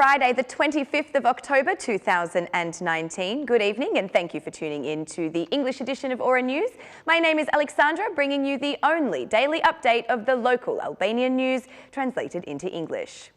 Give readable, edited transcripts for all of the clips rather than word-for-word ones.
Friday, the 25th of October 2019. Good evening and thank you for tuning in to the English edition of Ora News. My name is Alexandra, bringing you the only daily update of the local Albanian news translated into English.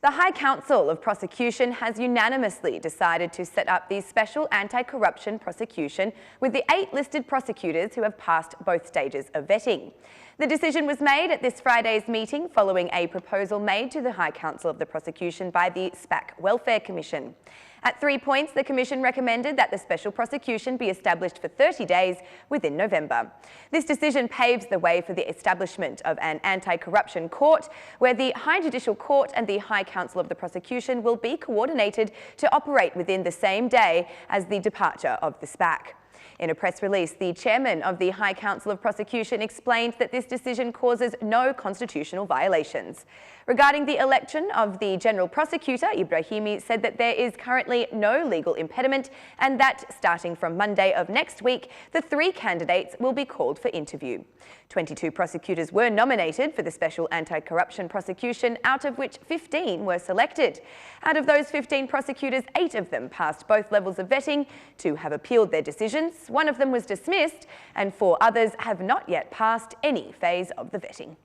The High Council of Prosecution has unanimously decided to set up the special anti-corruption prosecution with the 8 listed prosecutors who have passed both stages of vetting. The decision was made at this Friday's meeting following a proposal made to the High Council of the Prosecution by the SPAC Welfare Commission. At 3 points, the Commission recommended that the special prosecution be established for 30 days within November. This decision paves the way for the establishment of an anti-corruption court, where the High Judicial Court and the High Council of the Prosecution will be coordinated to operate within the same day as the departure of the SPAC. In a press release, the chairman of the High Council of Prosecution explained that this decision causes no constitutional violations. Regarding the election of the General Prosecutor, Ibrahimi said that there is currently no legal impediment and that starting from Monday of next week, the 3 candidates will be called for interview. 22 prosecutors were nominated for the special anti-corruption prosecution, out of which 15 were selected. Out of those 15 prosecutors, 8 of them passed both levels of vetting, 2 have appealed their decisions, 1 of them was dismissed, and 4 others have not yet passed any phase of the vetting.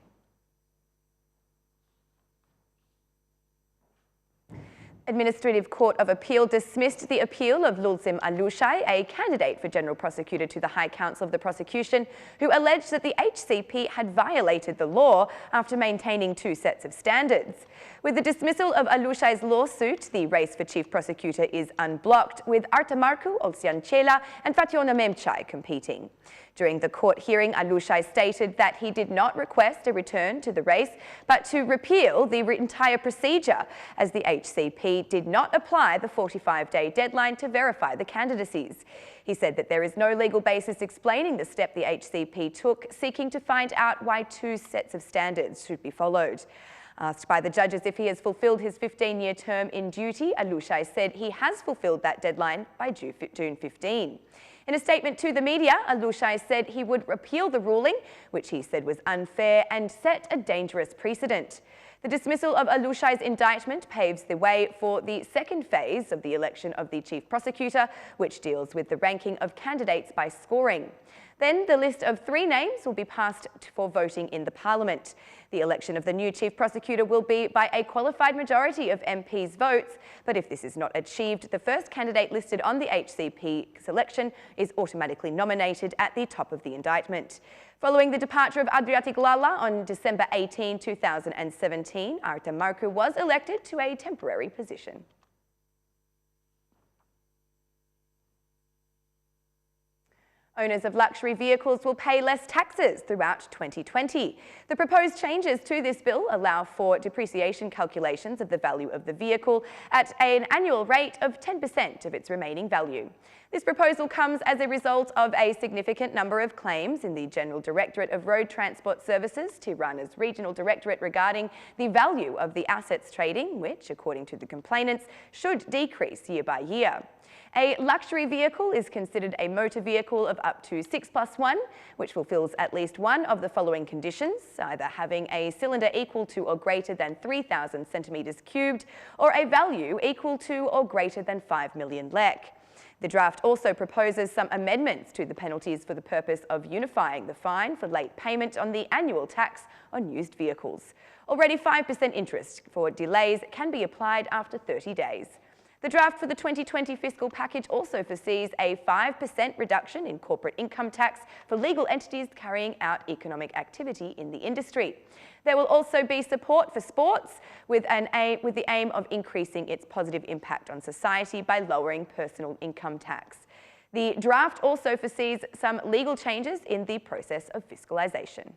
Administrative Court of Appeal dismissed the appeal of Lulzim Alushai, a candidate for General Prosecutor to the High Council of the Prosecution, who alleged that the HCP had violated the law after maintaining 2 sets of standards. With the dismissal of Alushai's lawsuit, the race for Chief Prosecutor is unblocked, with Artamarku Olsiancela and Fationa Memchai competing. During the court hearing, Alushai stated that he did not request a return to the race, but to repeal the entire procedure, as the HCP did not apply the 45-day deadline to verify the candidacies. He said that there is no legal basis explaining the step the HCP took, seeking to find out why 2 sets of standards should be followed. Asked by the judges if he has fulfilled his 15-year term in duty, Alushai said he has fulfilled that deadline by June 15. In a statement to the media, Alushai said he would repeal the ruling, which he said was unfair and set a dangerous precedent. The dismissal of Alushai's indictment paves the way for the 2nd phase of the election of the Chief Prosecutor, which deals with the ranking of candidates by scoring. Then the list of 3 names will be passed for voting in the Parliament. The election of the new Chief Prosecutor will be by a qualified majority of MPs' votes, but if this is not achieved, the first candidate listed on the HCP selection is automatically nominated at the top of the indictment. Following the departure of Adriatic Lala on December 18, 2017, Artamarku was elected to a temporary position. Owners of luxury vehicles will pay less taxes throughout 2020. The proposed changes to this bill allow for depreciation calculations of the value of the vehicle at an annual rate of 10% of its remaining value. This proposal comes as a result of a significant number of claims in the General Directorate of Road Transport Services, Tirana's Regional Directorate, regarding the value of the assets trading, which, according to the complainants, should decrease year by year. A luxury vehicle is considered a motor vehicle of up to 6+1, which fulfills at least one of the following conditions, either having a cylinder equal to or greater than 3,000 centimetres cubed, or a value equal to or greater than 5 million lek. The draft also proposes some amendments to the penalties for the purpose of unifying the fine for late payment on the annual tax on used vehicles. Already 5% interest for delays can be applied after 30 days. The draft for the 2020 fiscal package also foresees a 5% reduction in corporate income tax for legal entities carrying out economic activity in the industry. There will also be support for sports with the aim of increasing its positive impact on society by lowering personal income tax. The draft also foresees some legal changes in the process of fiscalisation.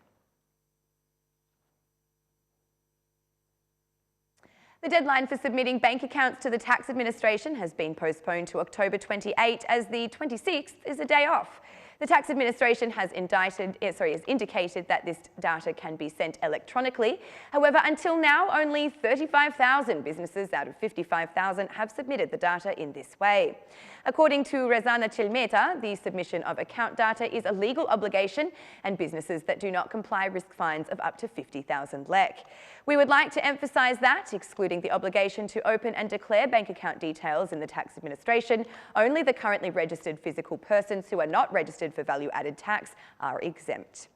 The deadline for submitting bank accounts to the tax administration has been postponed to October 28, as the 26th is a day off. The tax administration has indicated that this data can be sent electronically. However, until now, only 35,000 businesses out of 55,000 have submitted the data in this way. According to Rezana Chilmeta, the submission of account data is a legal obligation and businesses that do not comply risk fines of up to 50,000 lek. We would like to emphasise that, excluding the obligation to open and declare bank account details in the tax administration, only the currently registered physical persons who are not registered for value-added tax are exempt.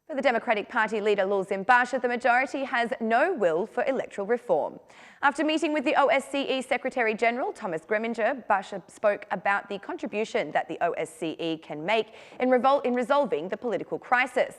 For the Democratic Party leader Lulzim Basha, the majority has no will for electoral reform. After meeting with the OSCE Secretary-General Thomas Greminger, Basha spoke about the contribution that the OSCE can make in resolving the political crisis.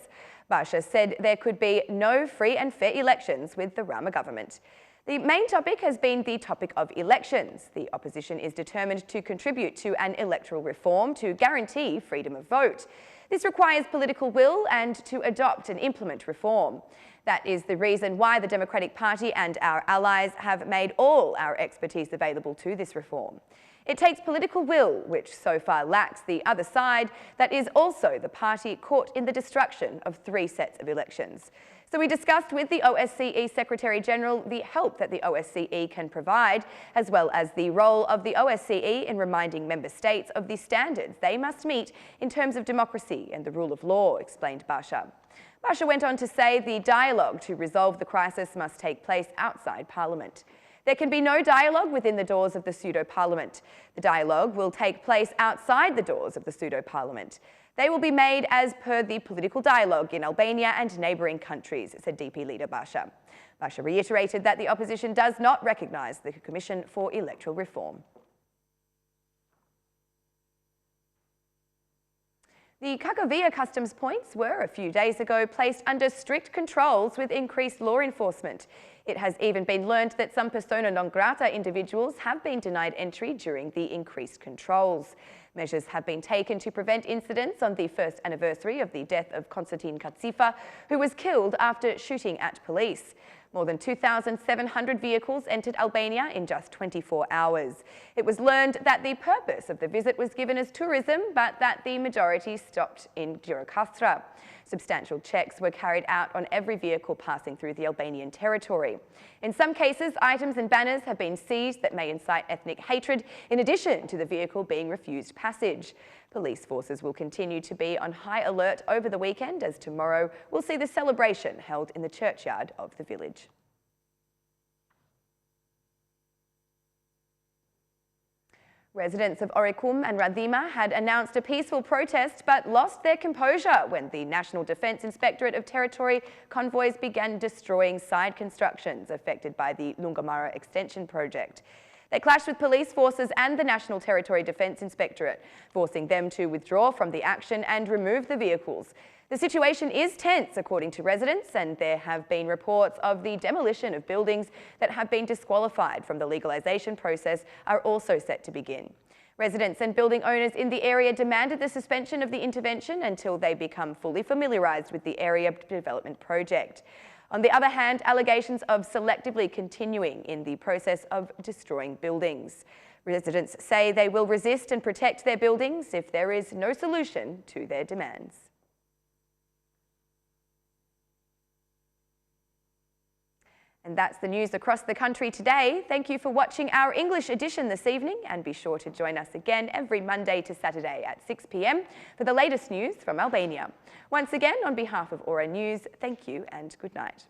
Basha said there could be no free and fair elections with the Rama government. The main topic has been the topic of elections. The opposition is determined to contribute to an electoral reform to guarantee freedom of vote. This requires political will and to adopt and implement reform. That is the reason why the Democratic Party and our allies have made all our expertise available to this reform. It takes political will, which so far lacks the other side, that is also the party caught in the destruction of 3 sets of elections. So we discussed with the OSCE Secretary-General the help that the OSCE can provide, as well as the role of the OSCE in reminding member states of the standards they must meet in terms of democracy and the rule of law, explained Basha. Basha went on to say the dialogue to resolve the crisis must take place outside Parliament. There can be no dialogue within the doors of the pseudo-parliament. The dialogue will take place outside the doors of the pseudo-parliament. They will be made as per the political dialogue in Albania and neighbouring countries, said DP leader Basha. Basha reiterated that the opposition does not recognise the Commission for Electoral Reform. The Kakavia customs points were, a few days ago, placed under strict controls with increased law enforcement. It has even been learned that some persona non grata individuals have been denied entry during the increased controls. Measures have been taken to prevent incidents on the first anniversary of the death of Konstantin Katsifa, who was killed after shooting at police. More than 2,700 vehicles entered Albania in just 24 hours. It was learned that the purpose of the visit was given as tourism, but that the majority stopped in Gjirokastra. Substantial checks were carried out on every vehicle passing through the Albanian territory. In some cases, items and banners have been seized that may incite ethnic hatred, in addition to the vehicle being refused passage. Police forces will continue to be on high alert over the weekend, as tomorrow will see the celebration held in the churchyard of the village. Residents of Orikum and Radhima had announced a peaceful protest but lost their composure when the National Defence Inspectorate of Territory convoys began destroying side constructions affected by the Lungamara extension project. They clashed with police forces and the National Territory Defence Inspectorate, forcing them to withdraw from the action and remove the vehicles. The situation is tense, according to residents, and there have been reports of the demolition of buildings that have been disqualified from the legalisation process are also set to begin. Residents and building owners in the area demanded the suspension of the intervention until they become fully familiarised with the area development project. On the other hand, allegations of selectively continuing in the process of destroying buildings. Residents say they will resist and protect their buildings if there is no solution to their demands. And that's the news across the country today. Thank you for watching our English edition this evening, and be sure to join us again every Monday to Saturday at 6 p.m. for the latest news from Albania. Once again, on behalf of Ora News, thank you and good night.